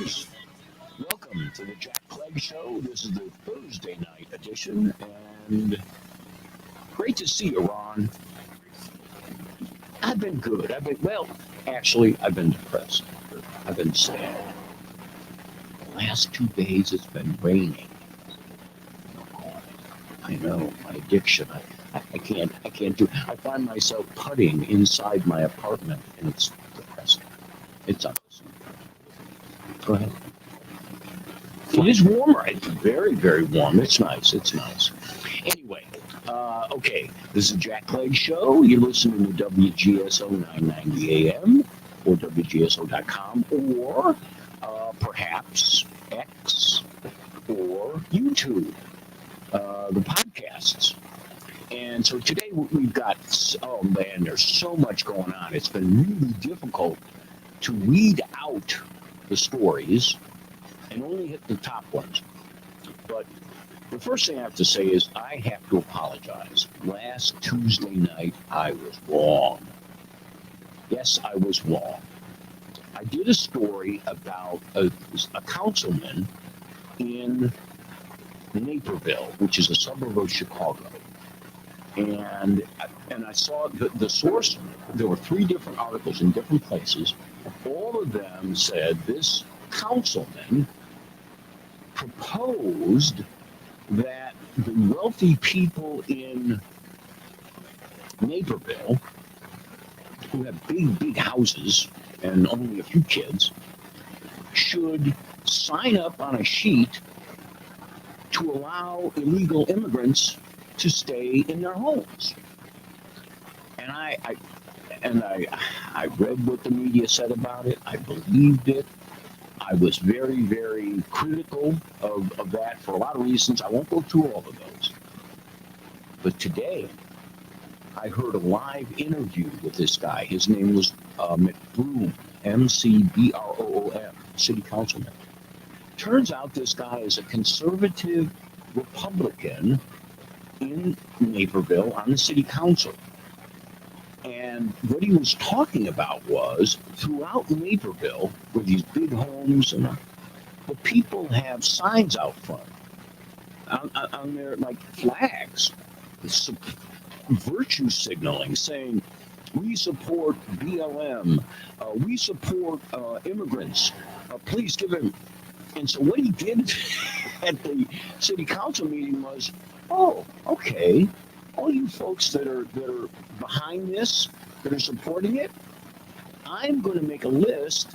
listeners. Welcome to the Clegg Show. This is the Thursday night edition, and great to see you, Ron. I've been good. I've been depressed. I've been sad. The last 2 days it's been raining. I know, my addiction. I can't do. I find myself putting inside my apartment, and it's depressing. It's unpleasant. Go ahead. It is warmer. It's very, very warm. It's nice. It's nice. Anyway, okay. This is the Clegg Show. You're listening to WGSO 990 AM or WGSO.com or perhaps X or YouTube, the podcasts. And so today we've got, oh man, there's so much going on. It's been really difficult to weed out the stories and only hit the top ones. But the first thing I have to say is I have to apologize. Last Tuesday night, I was wrong. Yes, I was wrong. I did a story about a councilman in Naperville, which is a suburb of Chicago. And I saw the source. There were 3 different articles in different places. All of them said this councilman proposed that the wealthy people in Naperville who have big houses and only a few kids should sign up on a sheet to allow illegal immigrants to stay in their homes. And I read what the media said about it. I believed it. I was very, very critical of that for a lot of reasons. I won't go through all of those. But today, I heard a live interview with this guy. His name was McBroom, MCBROOM, city councilman. Turns out this guy is a conservative Republican in Naperville on the city council. And what he was talking about was throughout Naperville, where these big homes and the people have signs out front on their like flags, virtue signaling, saying we support BLM, we support immigrants. Please give him. And so what he did at the city council meeting was, oh, okay, all you folks that are behind this, that are supporting it, I'm going to make a list,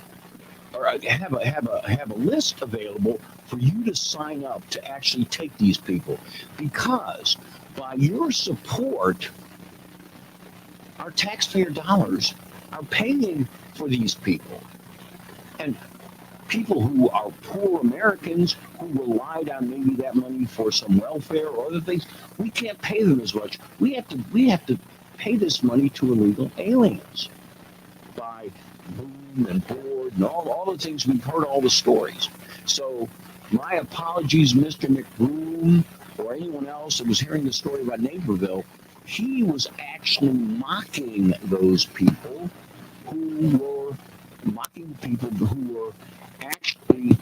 or have a list available for you to sign up to actually take these people, because by your support, our taxpayer dollars are paying for these people. And people who are poor Americans who relied on maybe that money for some welfare or other things, we can't pay them as much. We have to pay this money to illegal aliens by boom and board and all the things we've heard, all the stories. So my apologies, Mr. McBroom, or anyone else that was hearing the story about Naperville. He was actually mocking those people who were actually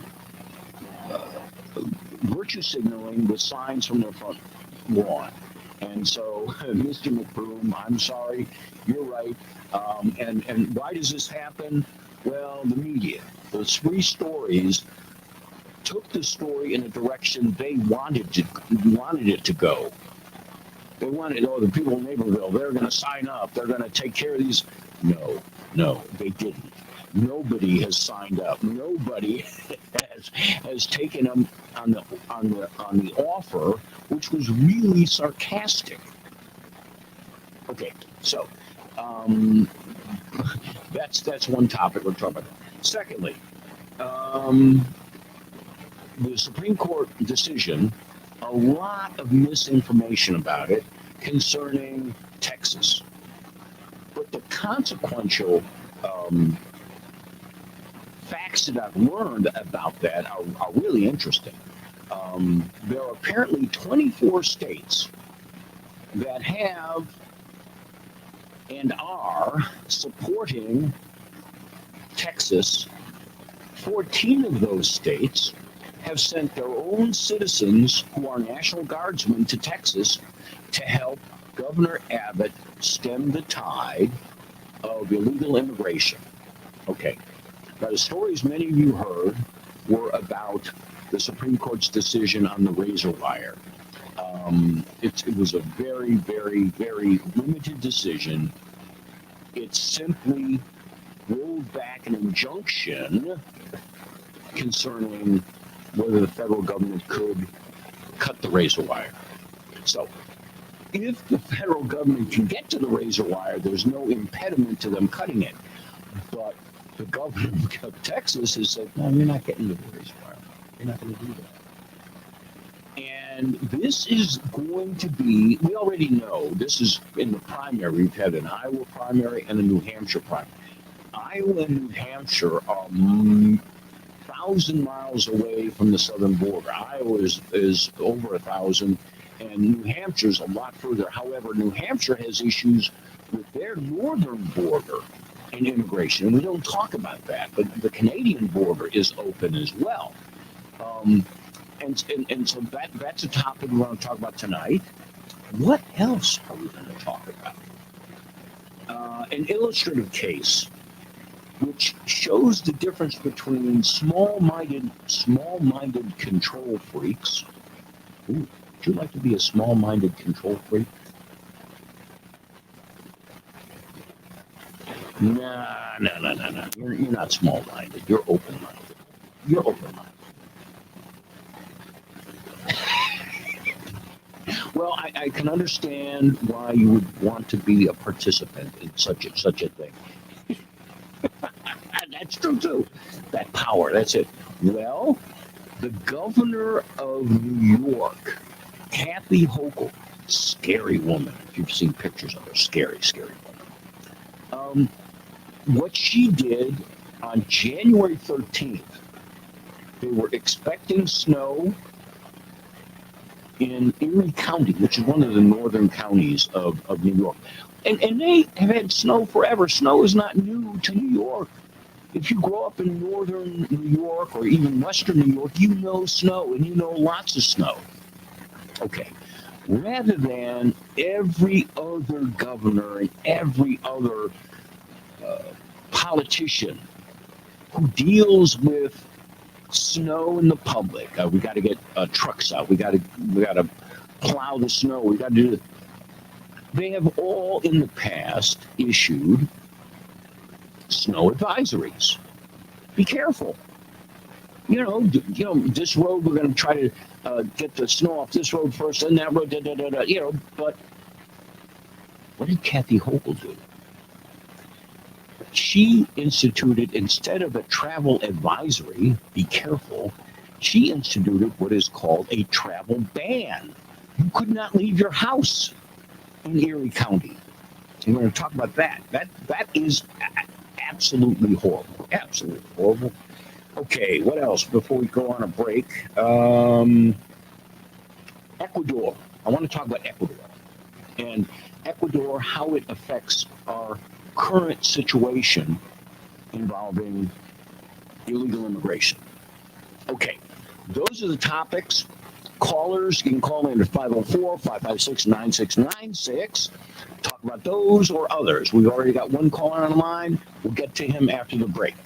virtue signaling with signs from their front lawn. And so, Mr. McBroom, I'm sorry, you're right. And why does this happen? Well, the media, those 3 stories took the story in a direction they wanted it to go. They wanted, the people in Naperville, they're going to sign up, they're going to take care of these. No, they didn't. Nobody has signed up. Nobody has taken them on the offer, which was really sarcastic. Okay, so that's one topic we're talking about. Secondly, the Supreme Court decision, a lot of misinformation about it concerning Texas, but the consequential facts that I've learned about that are really interesting. There are apparently 24 states that have and are supporting Texas 14 of those states have sent their own citizens who are National Guardsmen to Texas to help Governor Abbott stem the tide of illegal immigration. Okay. Now, the stories many of you heard were about the Supreme Court's decision on the razor wire. It was a very, very, very limited decision. It simply rolled back an injunction concerning whether the federal government could cut the razor wire. So, if the federal government can get to the razor wire, there's no impediment to them cutting it. But the government of Texas has said, no, you're not getting to the razor wire. You're not going to do that. And this is going to be, we already know, this is in the primary. We've had an Iowa primary and a New Hampshire primary. Iowa and New Hampshire are 1,000 miles away from the southern border. Iowa is over 1,000, and New Hampshire's a lot further. However, New Hampshire has issues with their northern border and immigration, and we don't talk about that. But the Canadian border is open as well. And so that's a topic we want to talk about tonight. What else are we going to talk about? An illustrative case which shows the difference between small-minded control freaks. Ooh, would you like to be a small-minded control freak? No. You're not small-minded. You're open-minded. You're open-minded. Well, I can understand why you would want to be a participant in such a thing. That's true too. That power, that's it. Well, the governor of New York, Kathy Hochul, scary woman. If you've seen pictures of her, scary woman. What she did on January 13th, they were expecting snow in Erie County, which is one of the northern counties of New York. And they have had snow forever. Snow is not new to New York. If you grow up in northern New York or even western New York, you know snow, and you know lots of snow. Okay. Rather than every other governor and every other politician who deals with snow in the public, we got to get trucks out. We got to plow the snow. We got to do it. They have all in the past issued snow advisories. Be careful. You know, this road, we're going to try to get the snow off this road first, and that road, but what did Kathy Hochul do? She instituted, instead of a travel advisory, be careful, she instituted what is called a travel ban. You could not leave your house in Erie County. And we're going to talk about that. That is absolutely horrible. Absolutely horrible. Okay, what else before we go on a break? Ecuador. I want to talk about Ecuador. And Ecuador, how it affects our current situation involving illegal immigration. Okay, those are the topics. Callers, you can call in at 504-556-9696. Talk about those or others. We've already got one caller on the line. We'll get to him after the break.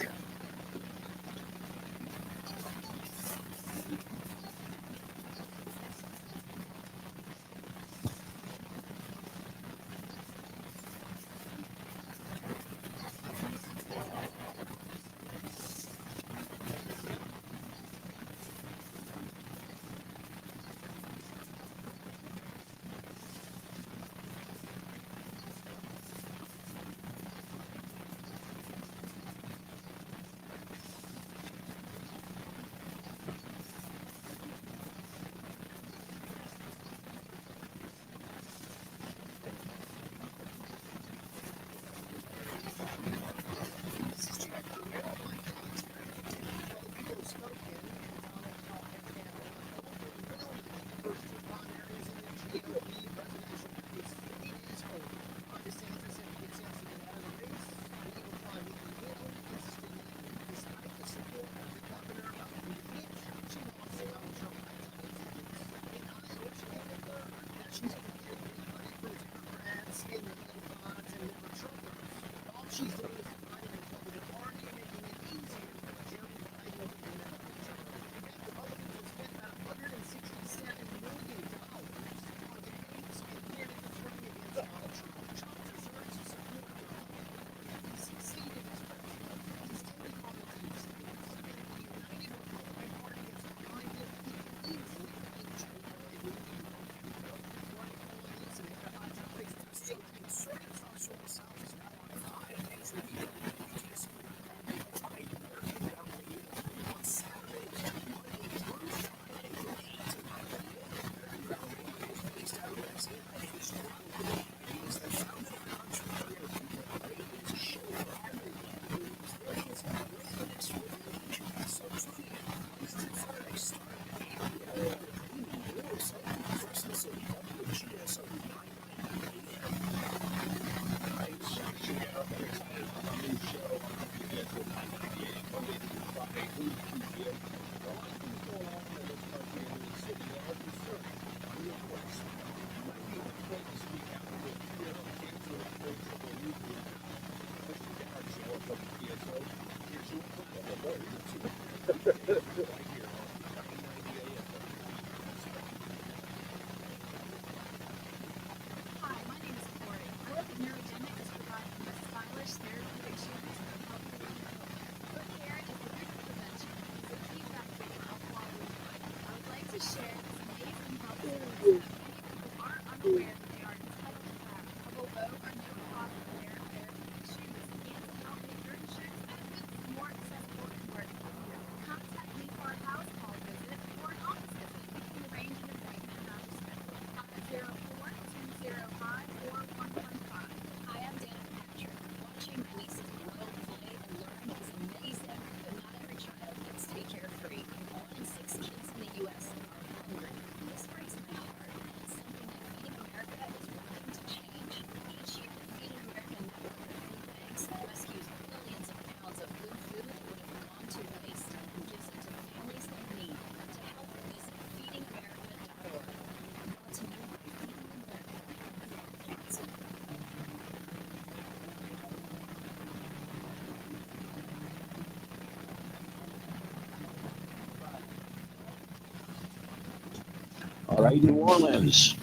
All right, New Orleans,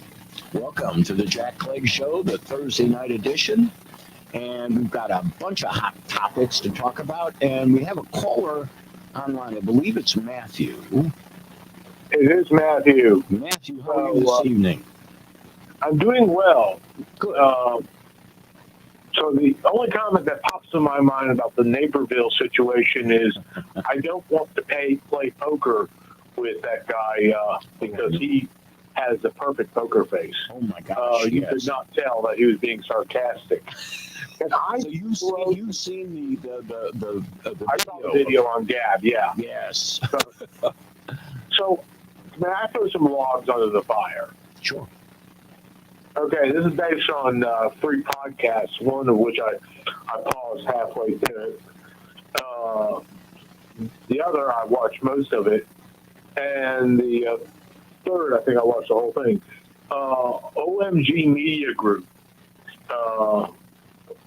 welcome to the Jack Clegg Show, the Thursday night edition. And we've got a bunch of hot topics to talk about. And we have a caller online. I believe it's Matthew. It is Matthew. Matthew, how are you this evening? I'm doing well. Good. So the only comment that pops in my mind about the Naperville situation is I don't want to play poker with that guy because he has the perfect poker face. Oh my gosh! You could not tell that he was being sarcastic. And so you've seen the I saw the video on Gab. Yeah. Yes. So may I throw some logs under the fire? Sure. Okay, this is based on 3 podcasts, one of which I paused halfway through. The other, I watched most of it. And the third, I think I watched the whole thing. OMG Media Group.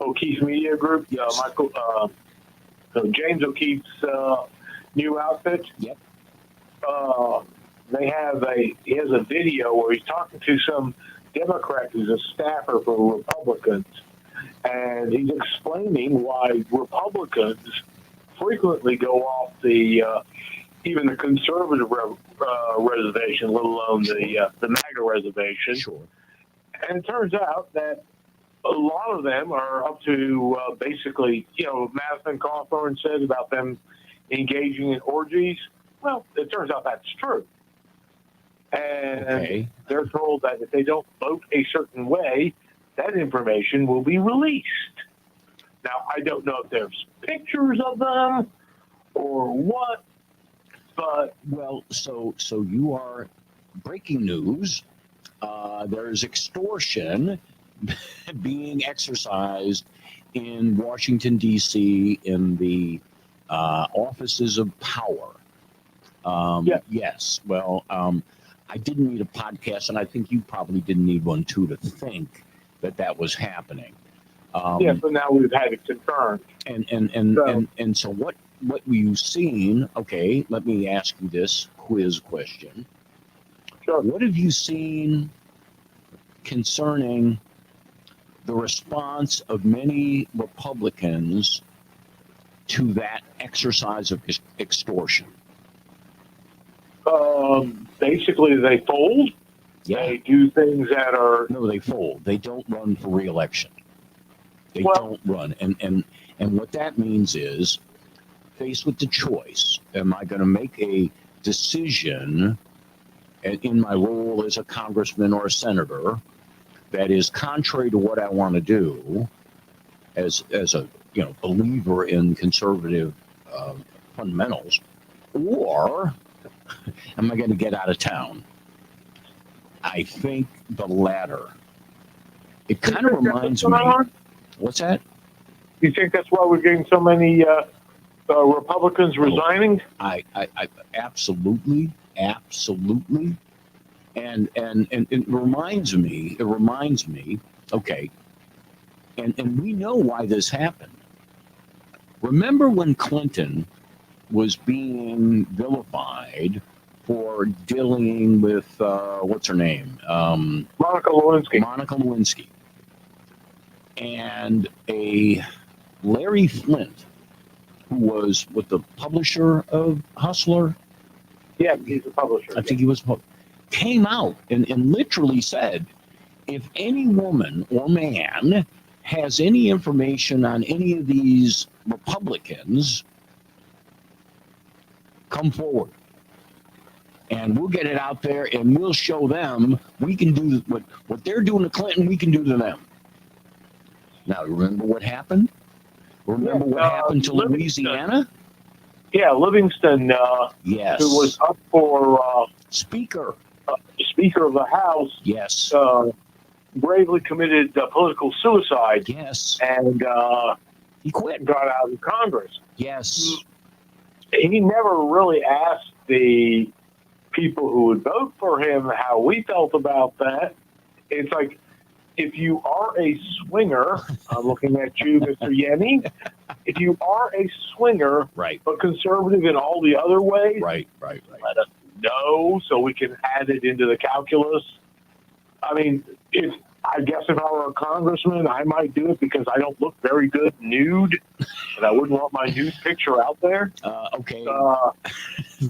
O'Keefe Media Group. James O'Keefe's new outfit. Yep. He has a video where he's talking to some Democrat who's a staffer for Republicans, and he's explaining why Republicans frequently go off even the conservative reservation, let alone the MAGA reservation. Sure. And it turns out that a lot of them are up to basically, Madison Cawthorn said about them engaging in orgies. Well, it turns out that's true. And they're told that if they don't vote a certain way, that information will be released. Now, I don't know if there's pictures of them or what, but... Well, so you are breaking news. There's extortion being exercised in Washington, D.C. in the offices of power. Yes. Well, I didn't need a podcast, and I think you probably didn't need one, too, to think that was happening. So now we've had it confirmed. And so what you've seen, okay, let me ask you this quiz question. Sure. What have you seen concerning the response of many Republicans to that exercise of extortion? Basically, they fold. Yeah. They do things that are... No, they fold. They don't run for re-election. They don't run. And what that means is, faced with the choice, am I going to make a decision in my role as a congressman or a senator that is contrary to what I want to do as a believer in conservative fundamentals, or am I going to get out of town? I think the latter. It kind of reminds me. What's that? You think that's why we're getting so many Republicans resigning? I absolutely. And it reminds me, okay, and we know why this happened. Remember when Clinton was being vilified for dealing with, what's her name? Monica Lewinsky. And a Larry Flint, who was the publisher of Hustler. Yeah, he's a publisher. I think he was, came out and literally said, if any woman or man has any information on any of these Republicans, come forward. And we'll get it out there and we'll show them we can do what they're doing to Clinton, we can do to them. Now, remember what happened? Remember what happened to Louisiana? Yeah, Livingston, yes, who was up for Speaker of the House, yes, bravely committed political suicide. Yes, and he quit, got out of Congress. Yes, he never really asked the people who would vote for him how we felt about that. It's like, if you are a swinger, I'm looking at you, Mr. Yenny. If you are a swinger, right, but conservative in all the other ways, right, let us know so we can add it into the calculus? I mean, I guess if I were a congressman, I might do it because I don't look very good nude, and I wouldn't want my nude picture out there. Okay. Uh,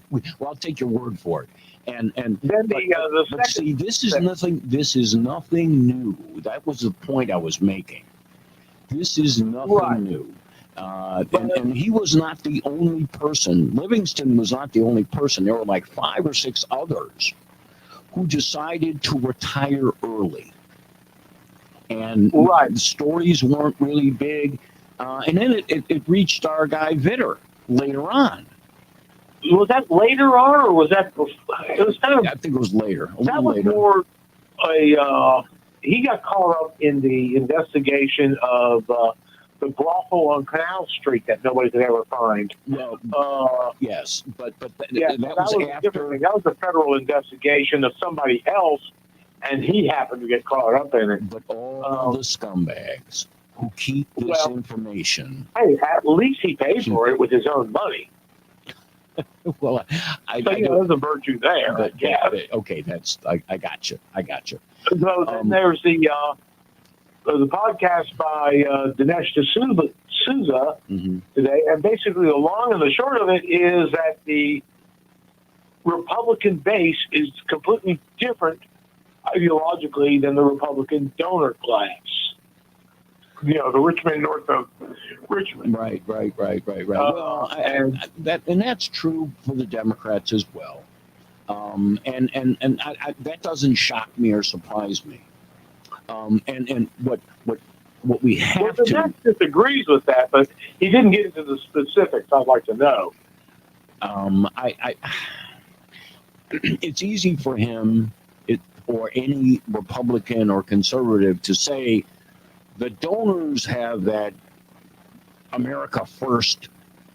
Well, I'll take your word for it. And then but the second, see, this is nothing. This is nothing new. That was the point I was making. This is nothing Right. new. And he was not the only person. Livingston was not the only person. There were like 5 or 6 others who decided to retire early. And Right. the stories weren't really big. And then it reached our guy Vitter later on. was that later on, or was that? It was kind of. I think it was later. That was later. more a. He got caught up in the investigation of the brothel on Canal Street that nobody could ever find. Well, yes, but that was a after. different thing. That was a federal investigation of somebody else, and he happened to get caught up in it. But all the scumbags who keep this information. Hey, at least he paid for it with his own money. Well, there's a virtue there. But, yeah. Okay, I got you. So then there's the podcast by Dinesh D'Souza today, and basically the long and the short of it is that the Republican base is completely different ideologically than the Republican donor class. The Richmond north of Richmond. Right. Well, and that's true for the Democrats as well. And that doesn't shock me or surprise me. And what we have the to. Dinesh disagrees with that, but he didn't get into the specifics. I'd like to know. It's easy for him, or any Republican or conservative, to say the donors have that America first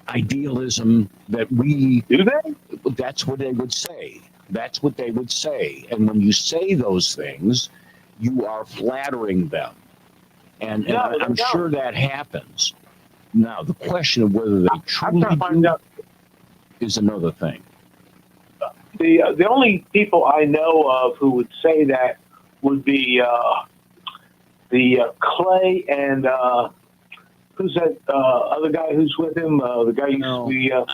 idealism that we. Do they? That's what they would say. And when you say those things, you are flattering them. And I'm sure that happens. Now, the question of whether they truly do is another thing. The only people I know of who would say that would be the Clegg and who's that other guy who's with him? The guy used to be. I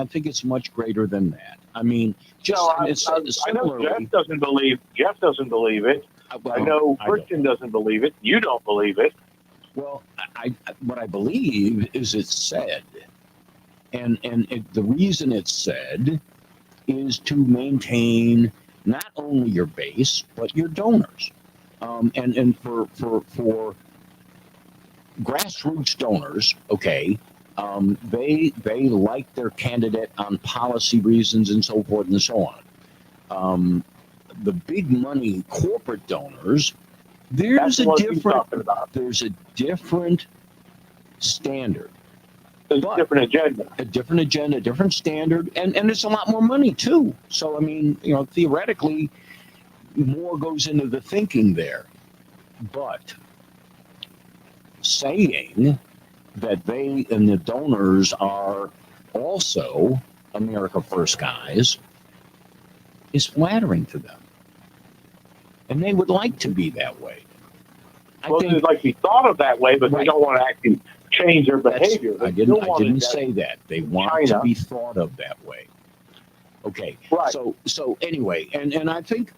think it's much greater than that. I mean, I know Jeff doesn't believe. Jeff doesn't believe it. I know Christian doesn't believe it. You don't believe it. Well, what I believe is it's said, and the reason it's said is to maintain not only your base but your donors, and for grassroots donors, okay, they like their candidate on policy reasons and so forth and so on. The big money corporate donors, there's a different standard. There's a different agenda. A different standard, and it's a lot more money too. So I mean, theoretically, more goes into the thinking there. But saying that they and the donors are also America First guys is flattering to them. And they would like to be that way. They'd like to be thought of that way, but they don't want to actually change their behavior. I didn't say that. They want to be thought of that way. Okay. Right. So anyway, and I think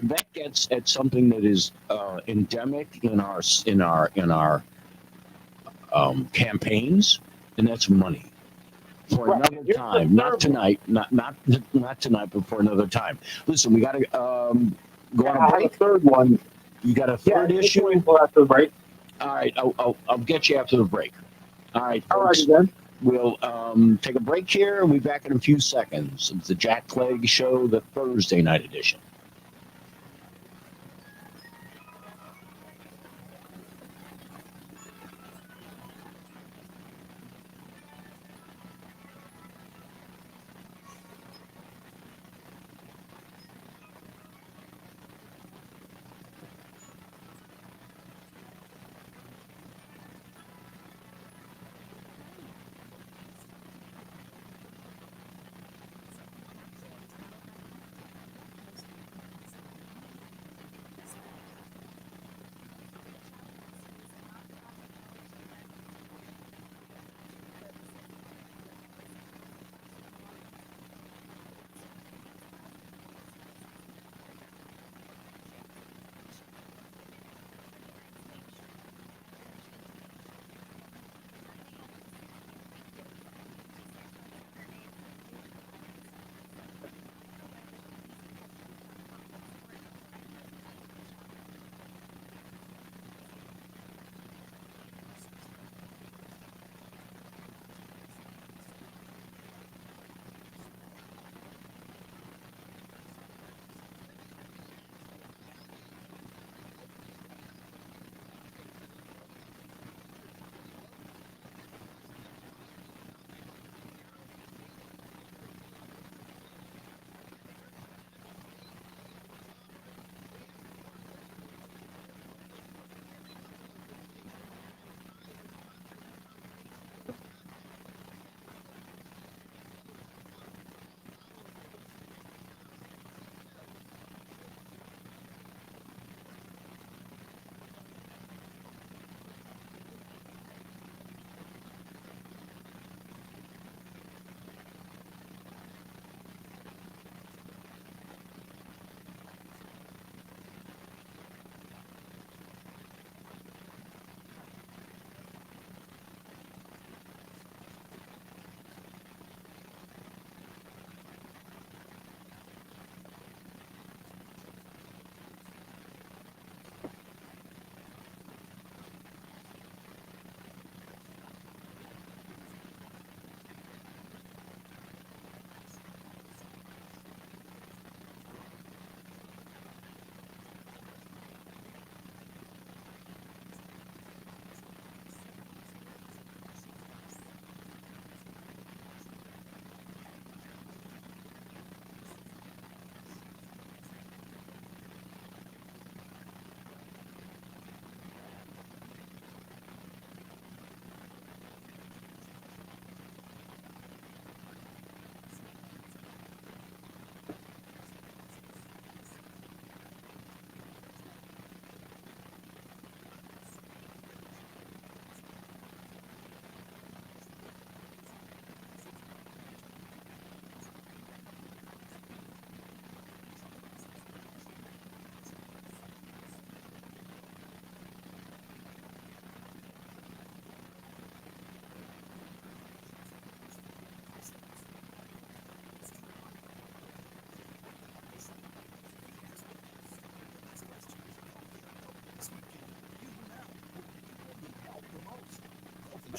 that gets at something that is endemic in our campaigns, and that's money. For another time, not tonight, not tonight, but for another time. Listen, we got to go on a break. A third one. You got a third issue? After the break. All right, I'll get you after the break. All right, folks. All righty then. We'll take a break here, and we'll be back in a few seconds. It's the Jack Clegg Show, the Thursday night edition.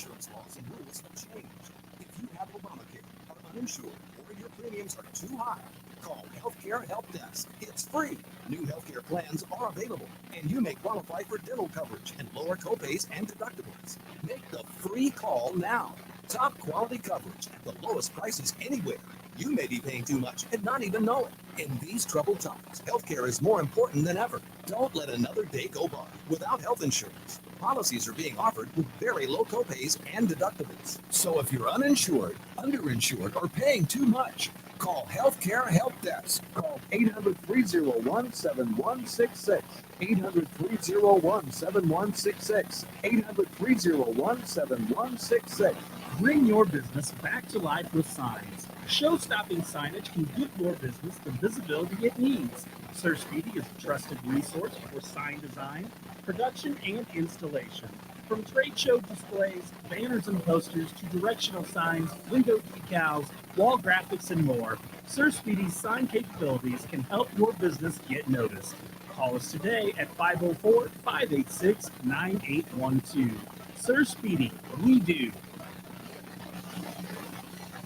insurance laws and rules have changed. If you have Obamacare, are uninsured, or your premiums are too high, call Healthcare Help Desk. It's free. New healthcare plans are available, and you may qualify for dental coverage and lower copays and deductibles. Make the free call now. Top quality coverage at the lowest prices anywhere. You may be paying too much and not even know it. In these troubled times, healthcare is more important than ever. Don't let another day go by without health insurance. Policies are being offered with very low copays and deductibles. So if you're uninsured, underinsured, or paying too much, call Healthcare Help Desk. Call 800-301-7166. 800-301-7166. 800-301-7166. Bring your business back to life with signs. Show-stopping signage can give your business the visibility it needs. Sir Speedy is a trusted resource for sign design, production, and installation. From trade show displays, banners and posters, to directional signs, window decals, wall graphics, and more, Sir Speedy's sign capabilities can help your business get noticed. Call us today at 504-586-9812. Sir Speedy, we do.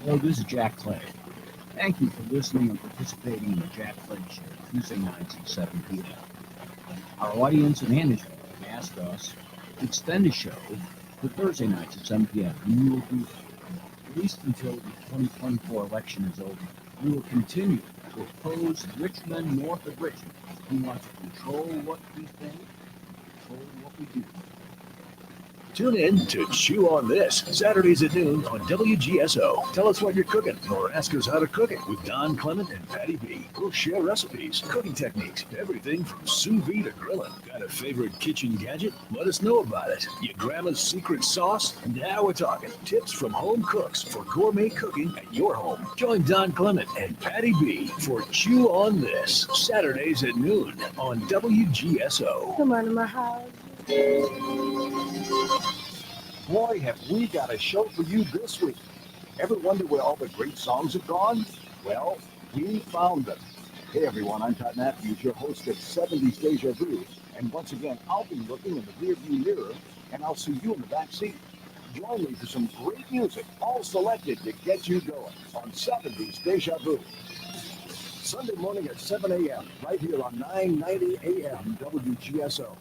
Hello, this is Jack Clegg. Thank you for listening and participating in the Jack Clegg Show, Tuesday nights at 7 p.m. Our audience and management asked us to extend the show to Thursday nights at 7 p.m. And we will do so, at least until the 2024 election is over. We will continue to oppose rich men north of Richmond who want to control what we think, control what we do. Tune in to Chew on This, Saturdays at noon on WGSO. Tell us what you're cooking or ask us how to cook it with Don Clement and Patty B. We'll share recipes, cooking techniques, everything from sous vide to grilling. Got a favorite kitchen gadget? Let us know about it. Your grandma's secret sauce? Now we're talking tips from home cooks for gourmet cooking at your home. Join Don Clement and Patty B for Chew on This, Saturdays at noon on WGSO. Come on to my house. Boy, have we got a show for you this week. Ever wonder where all the great songs have gone? Well, we found them. Hey everyone, I'm Todd Matthews, your host of 70s Deja Vu. And once again, I'll be looking in the rearview mirror and I'll see you in the back seat. Join me for some great music, all selected to get you going on 70s Deja Vu. Sunday morning at 7 a.m. right here on 990 a.m. WGSO.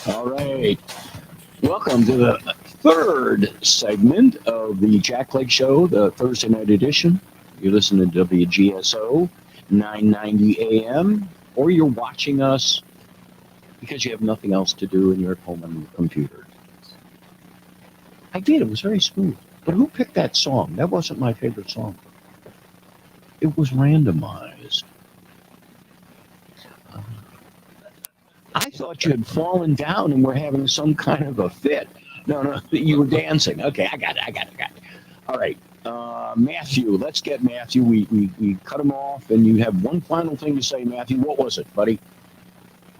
All right. Welcome to the third segment of the Jack Clegg Show, the Thursday night edition. You're listening to WGSO 990 AM, or you're watching us because you have nothing else to do and you're at home on your computer. I did. It was very smooth. But who picked that song? That wasn't my favorite song. It was randomized. I thought you had fallen down and were having some kind of a fit. No, you were dancing. Okay, I got it. All right, Matthew, let's get Matthew. We cut him off, and you have one final thing to say, Matthew. What was it, buddy?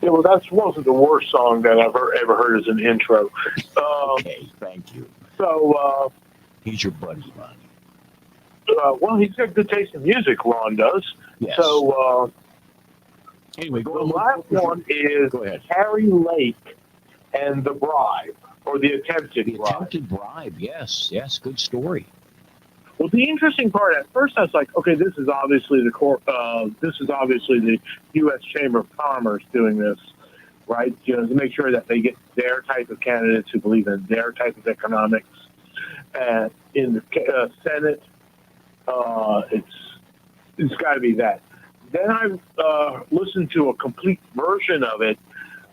Yeah, well, that wasn't the worst song that I've ever heard as an intro. Okay, thank you. So, he's your buddy, Ron. well, he's got good taste in music, Ron does. Yes. So, anyway, the last one is Harry Lake and the Bribe, or the Attempted Bribe. The Attempted Bribe, yes, good story. Well, the interesting part, at first I was like, okay, this is obviously the U.S. Chamber of Commerce doing this, right? You know, to make sure that they get their type of candidates who believe in their type of economics. And in the Senate, it's got to be that. Then I listened to a complete version of it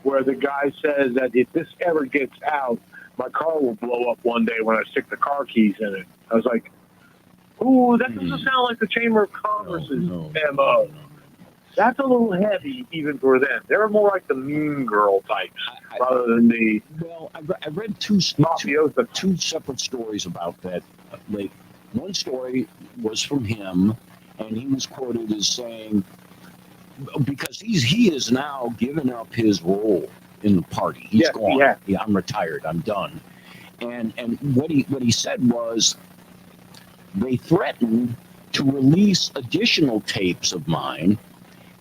where the guy says that if this ever gets out, my car will blow up one day when I stick the car keys in it. I was like, ooh, that doesn't sound like the Chamber of Commerce's MO. That's a little heavy even for them. They're more like the mean girl types rather than the... Well, I read two separate stories about that. Like, one story was from him, and he was quoted as saying, because he has now given up his role in the party. He's gone. Yeah, I'm retired. I'm done. And what he said was they threatened to release additional tapes of mine.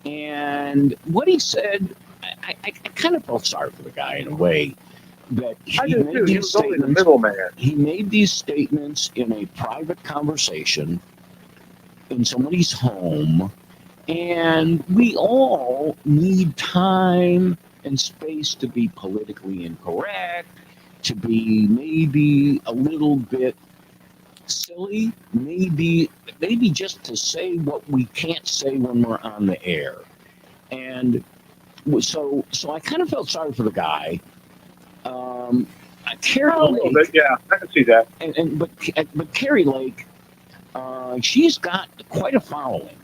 And what he said, I kind of felt sorry for the guy in a way that I he do made too. He these was only the statements. middleman. He made these statements in a private conversation in somebody's home, and we all need time and space to be politically incorrect, to be maybe a little bit silly, maybe just to say what we can't say when we're on the air. And so I kind of felt sorry for the guy. Carrie A little Lake, bit, yeah, I can see that. but Carrie Lake, she's got quite a following,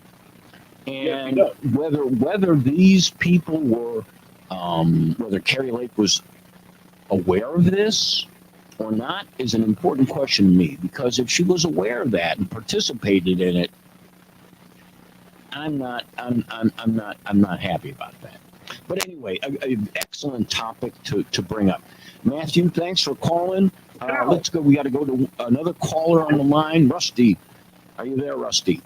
Yes, and she does. whether these people were, whether Carrie Lake was aware of this or not is an important question to me, because if she was aware of that and participated in it, I'm not happy about that. But anyway, an excellent topic to bring up. Matthew, thanks for calling. Let's go. We got to go to another caller on the line. Rusty, are you there, Rusty?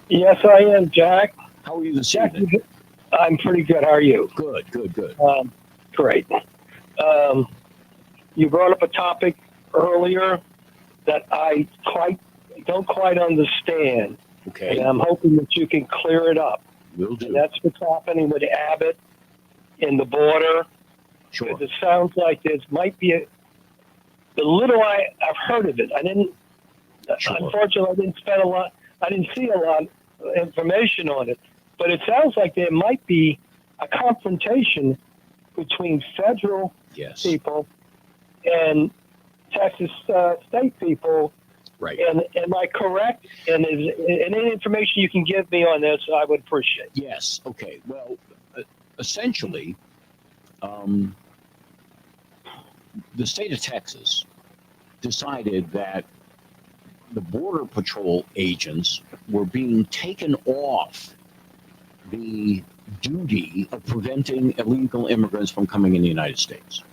Yes, I am, Jack. How are you this Jack, evening? I'm pretty good. How are you? Good. Great. You brought up a topic earlier that I don't quite understand, Okay, and I'm hoping that you can clear it up. will And do. that's what's happening with Abbott in the border. Sure. Because it sounds like there might be the little I've heard of it. I didn't. Sure. Unfortunately, I didn't spend a lot. I didn't see a lot of information on it. But it sounds like there might be a confrontation between federal Yes. people and Texas state people. Right. And am I correct? And is any information you can give me on this, I would appreciate. Yes. Okay. Well, essentially, the state of Texas decided that the Border Patrol agents were being taken off the duty of preventing illegal immigrants from coming in the United States.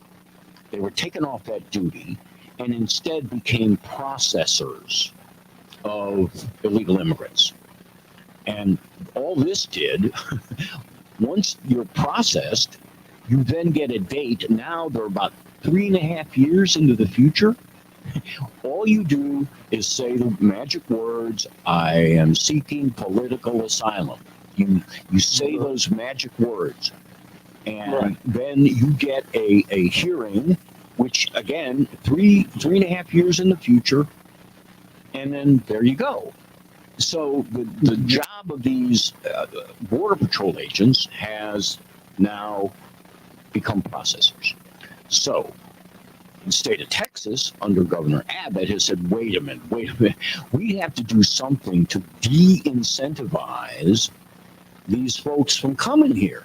They were taken off that duty and instead became processors of illegal immigrants. And all this did, once you're processed, you then get a date. Now they're about 3.5 years into the future. All you do is say the magic words, I am seeking political asylum. You say those magic words, and Right. then you get a hearing, which again, 3.5 years in the future, and then there you go. So the job of these Border Patrol agents has now become processors. So the state of Texas, under Governor Abbott, has said, wait a minute, we have to do something to de-incentivize these folks from coming here.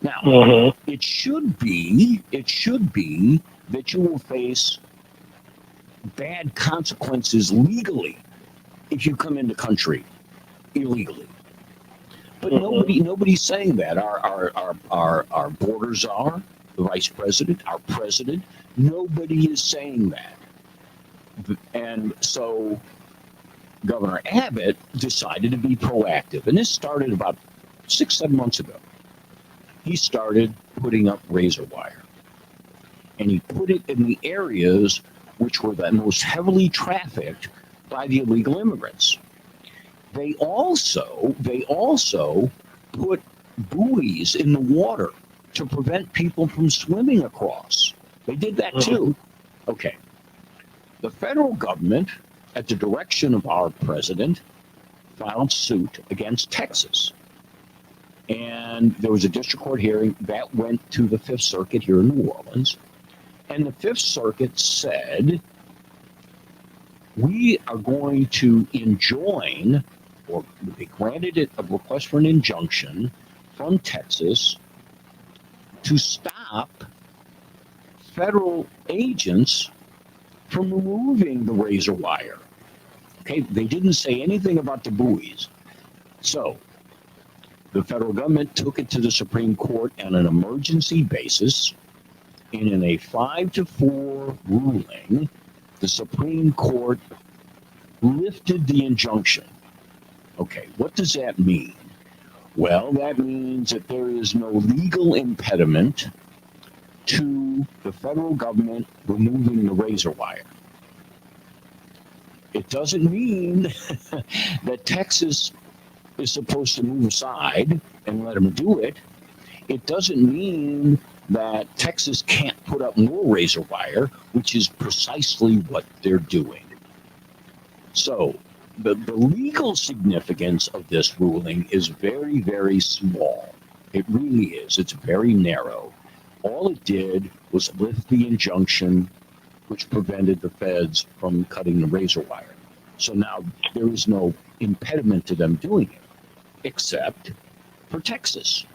Now, it should be that you will face bad consequences legally if you come into country illegally. But nobody's saying that. Our borders are, the vice president, our president, nobody is saying that. And so Governor Abbott decided to be proactive. And this started about 6-7 months ago. He started putting up razor wire. And he put it in the areas which were the most heavily trafficked by the illegal immigrants. They also put buoys in the water to prevent people from swimming across. They did that too. Okay. The federal government, at the direction of our president, filed suit against Texas. And there was a district court hearing that went to the Fifth Circuit here in New Orleans. And the Fifth Circuit said, we are going to enjoin, or they granted it a request for an injunction from Texas to stop federal agents from removing the razor wire. Okay, they didn't say anything about the buoys. So the federal government took it to the Supreme Court on an emergency basis, And in a 5-4 ruling, the Supreme Court lifted the injunction. Okay, what does that mean? Well, that means that there is no legal impediment to the federal government removing the razor wire. It doesn't mean that Texas is supposed to move aside and let them do it. It doesn't mean that Texas can't put up more razor wire, which is precisely what they're doing. So the legal significance of this ruling is very, very small. It really is. It's very narrow. All it did was lift the injunction which prevented the feds from cutting the razor wire. So now there is no impediment to them doing it, except for Texas.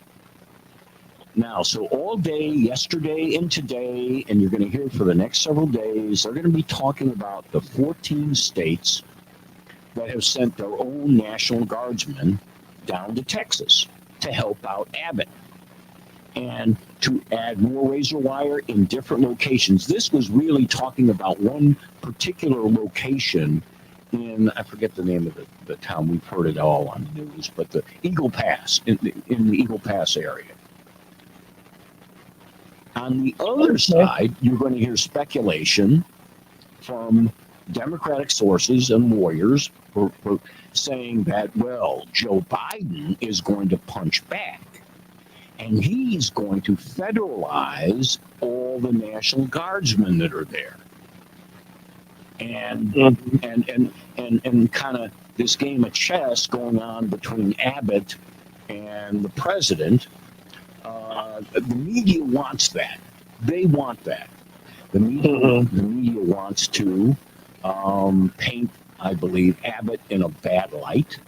Now, so all day, yesterday and today, and you're going to hear for the next several days, they're going to be talking about the 14 states that have sent their own National Guardsmen down to Texas to help out Abbott and to add more razor wire in different locations. This was really talking about one particular location in, I forget the name of the town, we've heard it all on the news, but the Eagle Pass, in the Eagle Pass area. On the other side, you're going to hear speculation from Democratic sources and lawyers for saying that, well, Joe Biden is going to punch back and he's going to federalize all the National Guardsmen that are there. And kind of this game of chess going on between Abbott and the president. The media wants that. They want that. The media wants to paint, I believe, Abbott in a bad light,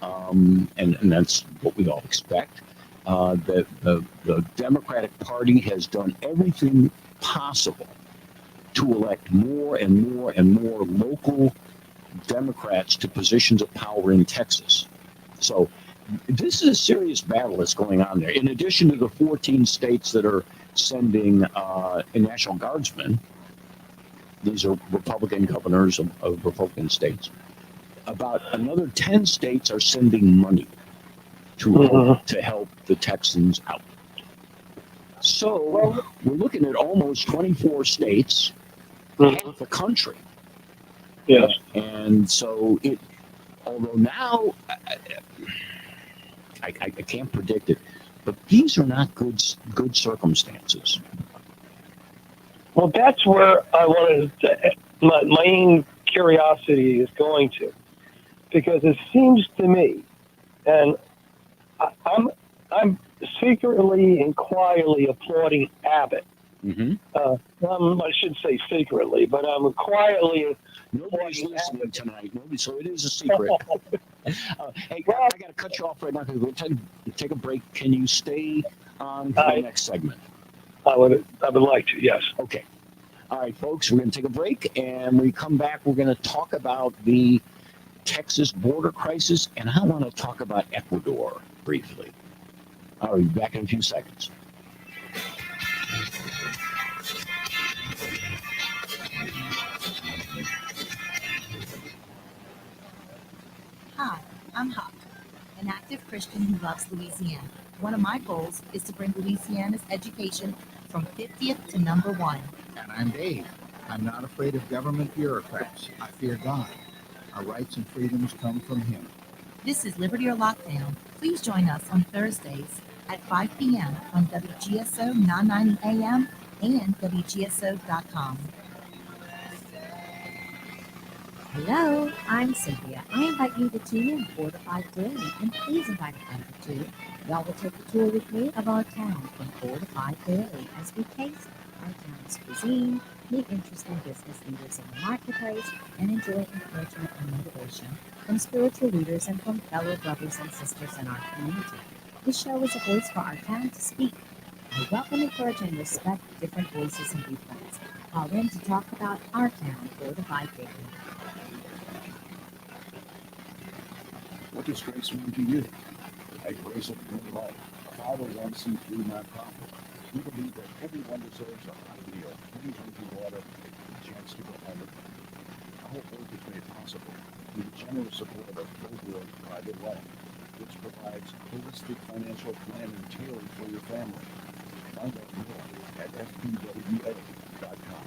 and that's what we all expect. The Democratic Party has done everything possible to elect more and more and more local Democrats to positions of power in Texas. So this is a serious battle that's going on there. In addition to the 14 states that are sending National Guardsmen, these are Republican governors of Republican states. About another 10 states are sending money to help the Texans out. So we're looking at almost 24 states, half the country. Yes. And so although now I can't predict it, but these are not good circumstances. Well, that's where I wanted to, my main curiosity is going to, because it seems to me, and I'm secretly and quietly applauding Abbott. Mm-hmm. I shouldn't say secretly, but I'm quietly. Nobody's listening tonight, so it is a secret. Hey, I got to cut you off right now because we're going to take a break. Can you stay on for the next segment? I would like to, yes. Okay. All right, folks, we're going to take a break, and when we come back, we're going to talk about the Texas border crisis, and I want to talk about Ecuador briefly. I'll be back in a few seconds. Hi, I'm Huck, an active Christian who loves Louisiana. One of my goals is to bring Louisiana's education from 50th to number 1. And I'm Dave. I'm not afraid of government bureaucrats. I fear God. Our rights and freedoms come from Him. This is Liberty or Lockdown. Please join us on Thursdays at 5 p.m. on WGSO 990 AM and WGSO.com. Hello, I'm Cynthia. I invite you to tune in 4 to 5 daily, and please invite a friend or two. Y'all will take a tour with me of our town from 4 to 5 daily as we taste our town's cuisine, meet interesting business leaders in the marketplace, and enjoy encouragement and motivation from spiritual leaders and from fellow brothers and sisters in our community. This show is a voice for our town to speak. I welcome, encourage, and respect different voices and viewpoints. Call in to talk about our town 4 to 5 daily. What does grace mean to you? At Grace of Green Light, a 501c3 nonprofit, We believe that everyone deserves a hot meal, clean drinking water, and a chance to go home again. Our work is made possible through the generous support of Full Board Private Life, which provides holistic financial planning tailored for your family. Find out more at fpwa.com.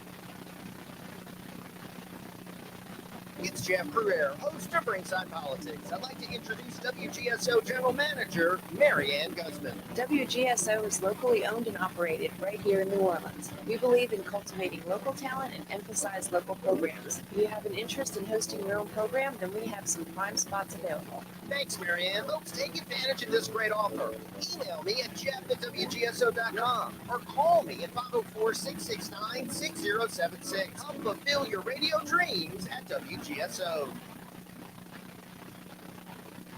It's Jeff Cruer, host of Ringside Politics. I'd like to introduce WGSO General Manager Mary Ann Guzman. WGSO is locally owned and operated right here in New Orleans. We believe in cultivating local talent and emphasize local programs. If you have an interest in hosting your own program, then we have some prime spots available. Thanks, Mary Ann. Folks, take advantage of this great offer. Email me at jeff@wgso.com or call me at 504-669-6076. Help fulfill your radio dreams at WGSO.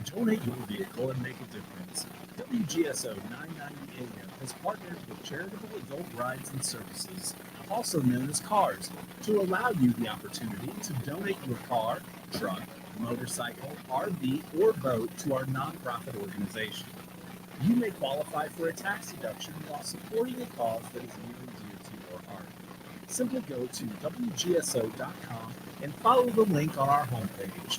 Donate your vehicle and make a difference. WGSO 990 AM has partnered with Charitable Adult Rides and Services, also known as CARS, to allow you the opportunity to donate your car, truck, motorcycle, RV, or boat to our nonprofit organization. You may qualify for a tax deduction while supporting a cause that is near and dear to your heart. Simply go to WGSO.com and follow the link on our homepage.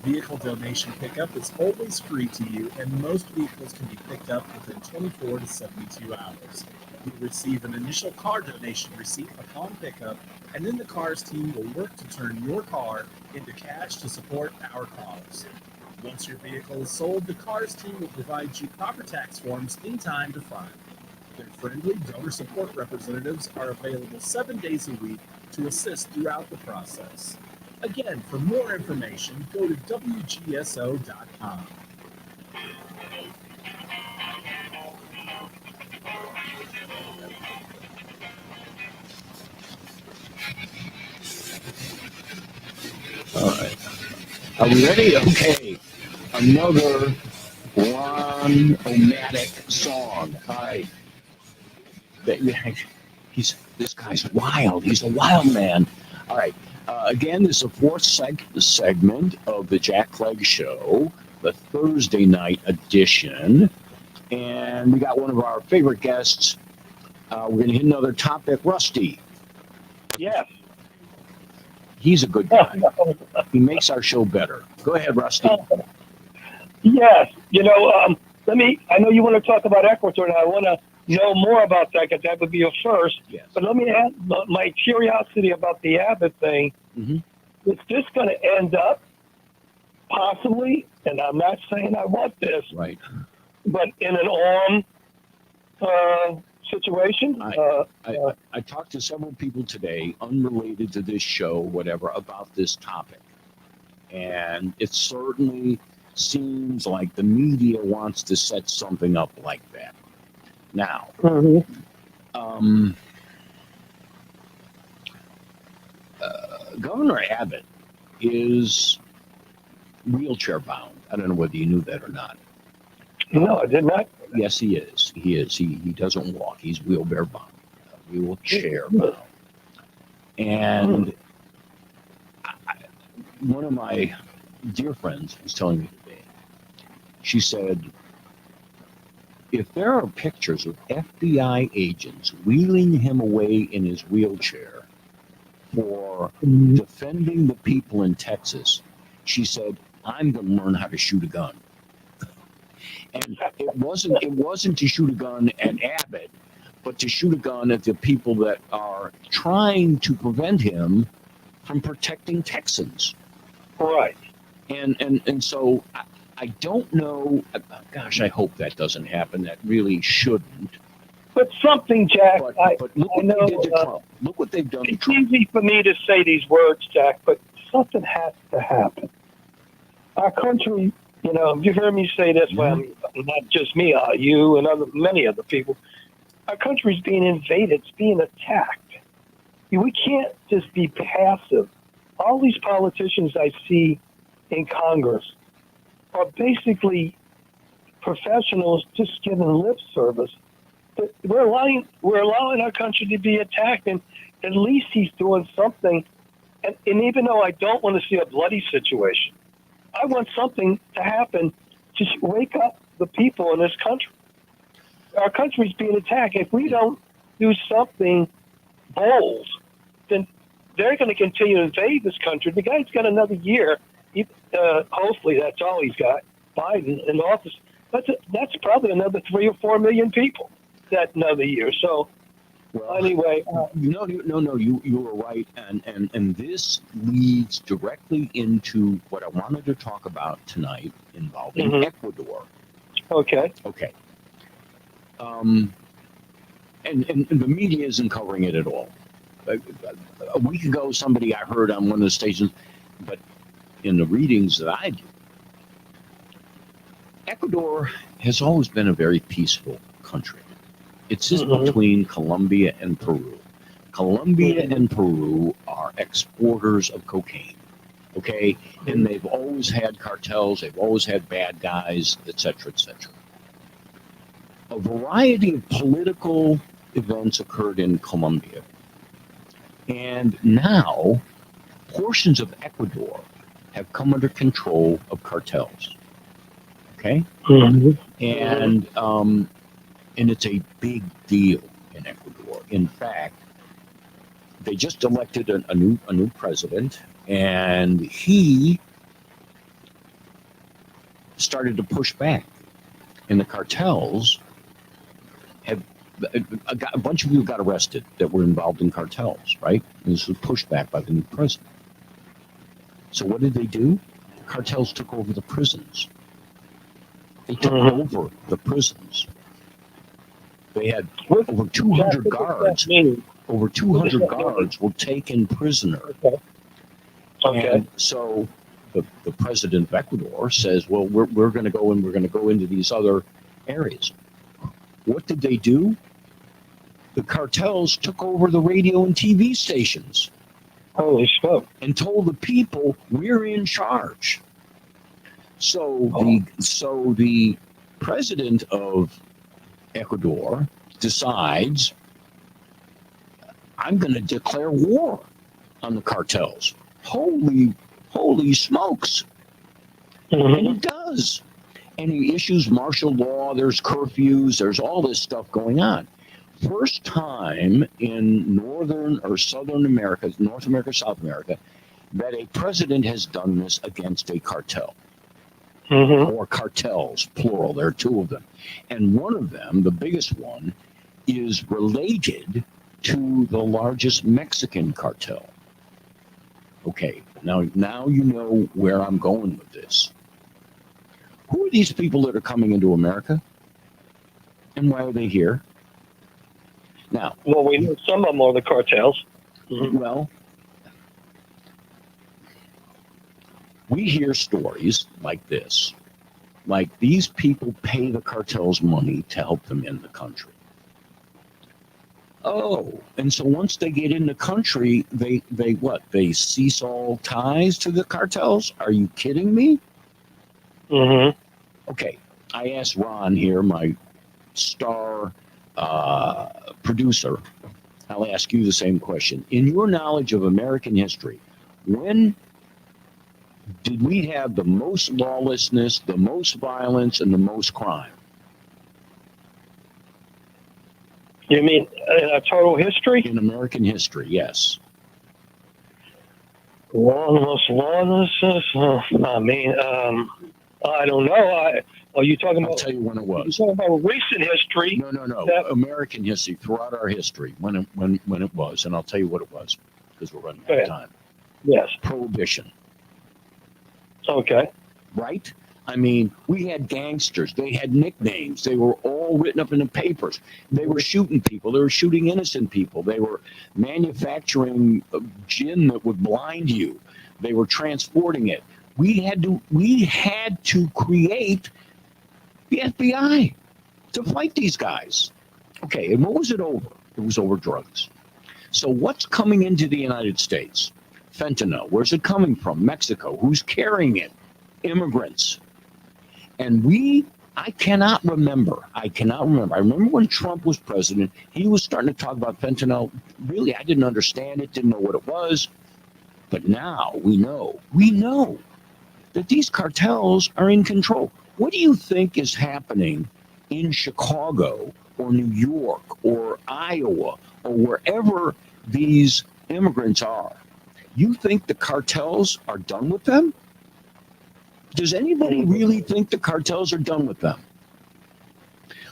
Vehicle donation pickup is always free to you, and most vehicles can be picked up within 24 to 72 hours. You'll receive an initial car donation receipt upon pickup, and then the CARS team will work to turn your car into cash to support our cause. Once your vehicle is sold, the CARS team will provide you proper tax forms in time to file. Their friendly donor support representatives are available 7 days a week to assist throughout the process. Again, for more information, go to WGSO.com. All right. Are we ready? Okay. Another Ron Omatic song. All right. This guy's wild. He's a wild man. All right. Again, this is the fourth segment of the Jack Clegg Show, the Thursday night edition. And we got one of our favorite guests. We're going to hit another topic. Rusty. Yes. He's a good guy. He makes our show better. Go ahead, Rusty. Yes. You know, I know you want to talk about ECQUADOR, and I want to know more about that because that would be a first. Yes. But let me add my curiosity about the Abbott thing. Mm-hmm. Is this going to end up possibly, and I'm not saying I want this, Right. but in an armed situation? I talked to several people today, unrelated to this show, whatever, about this topic. And it certainly seems like the media wants to set something up like that. Now, Governor Abbott is wheelchair bound. I don't know whether you knew that or not. No, I did not. Yes, he is. He is. He doesn't walk. He's wheelchair bound. And one of my dear friends was telling me today, she said, if there are pictures of FBI agents wheeling him away in his wheelchair for defending the people in Texas, she said, I'm going to learn how to shoot a gun. And it wasn't to shoot a gun at Abbott, but to shoot a gun at the people that are trying to prevent him from protecting Texans. Right. And so I don't know. Gosh, I hope that doesn't happen. That really shouldn't. But something, Jack. But look what they did to Trump. Look what they've done to It's Trump. easy for me to say these words, Jack, but something has to happen. Our country, you know, you heard me say this, well, not just me, you and many other people. Our country's being invaded. It's being attacked. We can't just be passive. All these politicians I see in Congress are basically professionals just giving lip service. But we're allowing our country to be attacked, and at least he's doing something. And even though I don't want to see a bloody situation, I want something to happen to wake up the people in this country. Our country's being attacked. If we don't do something bold, then they're going to continue to invade this country. The guy's got another year. Hopefully, that's all he's got. Biden in office. That's probably another 3 or 4 million people that another year. So Well, anyway, no, you were right, and this leads directly into what I wanted to talk about tonight involving Mhm. Ecuador. okay. Okay. And the media isn't covering it at all. A week ago, somebody I heard on one of the stations, but in the readings that I do, Ecuador has always been a very peaceful country. It's just Mhm. between Colombia and Peru. Colombia Mhm. and Peru are exporters of cocaine. Okay, and they've always had cartels. They've always had bad guys, etc., etc. A variety of political events occurred in Colombia, and now portions of Ecuador have come under control of cartels. Okay, Mhm. and it's a big deal in Ecuador. In fact, they just elected a new president, and he started to push back. And the cartels have a bunch of people got arrested that were involved in cartels, right? And this was pushed back by the new president. So what did they do? The cartels took over the prisons. They took Mhm. over the prisons. They had What- over 200 Jack, what does guards. that mean? Over What 200 does that mean? guards were taken prisoner. Okay. Okay. And so the president of Ecuador says, well, we're going to go and we're going to go into these other areas. What did they do? The cartels took over the radio and TV stations Holy smoke. and told the people, we're in charge. So the president of Ecuador decides, I'm going to declare war on the cartels. Holy smokes. Mhm. And he does. And he issues martial law, there's curfews, there's all this stuff going on. First time in northern or southern America, North America, South America, that a president has done this against a cartel. Mhm. Or cartels, plural, there are two of them. And one of them, the biggest one, is related to the largest Mexican cartel. Okay, now you know where I'm going with this. Who are these people that are coming into America? And why are they here? Now, Well, we know some of them are the cartels. Mhm. well, we hear stories like this. Like these people pay the cartels money to help them in the country. Oh, and so once they get in the country, they what? They cease all ties to the cartels? Are you kidding me? Mhm. Okay, I asked Ron here, my star producer. I'll ask you the same question. In your knowledge of American history, when did we have the most lawlessness, the most violence, and the most crime? You mean in our total history? In American history, yes. Lawlessness. I mean, I don't know. Are you talking I'll about? tell you when it You're was. talking about recent history. No. That- American history, throughout our history, when it was, and I'll tell you what it was, because we're running Go out of ahead. time. Yes. Prohibition, Okay. right? I mean, we had gangsters. They had nicknames. They were all written up in the papers. They were shooting people. They were shooting innocent people. They were manufacturing gin that would blind you. They were transporting it. We had to create the FBI to fight these guys. Okay, and what was it over? It was over drugs. So what's coming into the United States? Fentanyl. Where's it coming from? Mexico. Who's carrying it? Immigrants. And I cannot remember. I remember when Trump was president, he was starting to talk about fentanyl. Really, I didn't understand it, didn't know what it was. But now we know that these cartels are in control. What do you think is happening in Chicago or New York or Iowa or wherever these immigrants are, you think the cartels are done with them? Does anybody really think the cartels are done with them?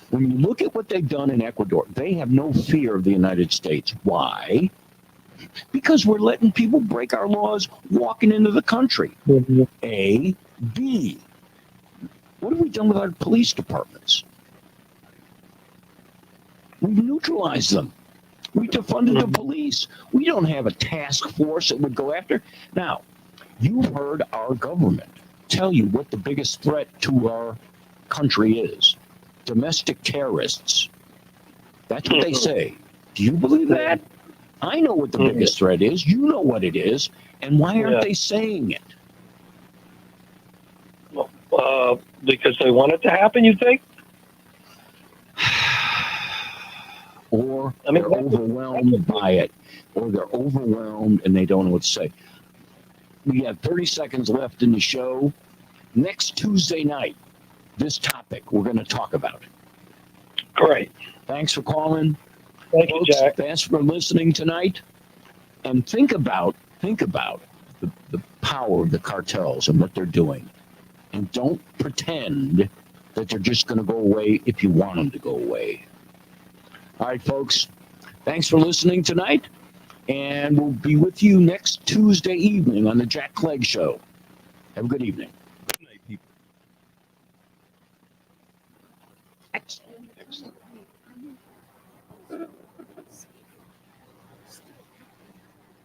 When you look at what they've done in Ecuador, they have no fear of the United States. Why? Because we're letting people break our laws walking into the country. A. B. What have we done with our police departments? We've neutralized them. We defunded the police. We don't have a task force that would go after. Now, you've heard our government tell you what the biggest threat to our country is. Domestic terrorists. That's what they say. Do you believe that? I know what the biggest threat is. You know what it is. And why aren't they saying it? Because they want it to happen, you think? Or they're overwhelmed by it, or they're overwhelmed and they don't know what to say. We have 30 seconds left in the show. Next Tuesday night, this topic we're going to talk about. Great. Thanks for calling. Thank you, Jack. Thanks for listening tonight. And think about the power of the cartels and what they're doing. And don't pretend that they're just going to go away if you want them to go away. All right, folks. Thanks for listening tonight. And we'll be with you next Tuesday evening on the Jack Clegg Show. Have a good evening. Good night, people. Excellent.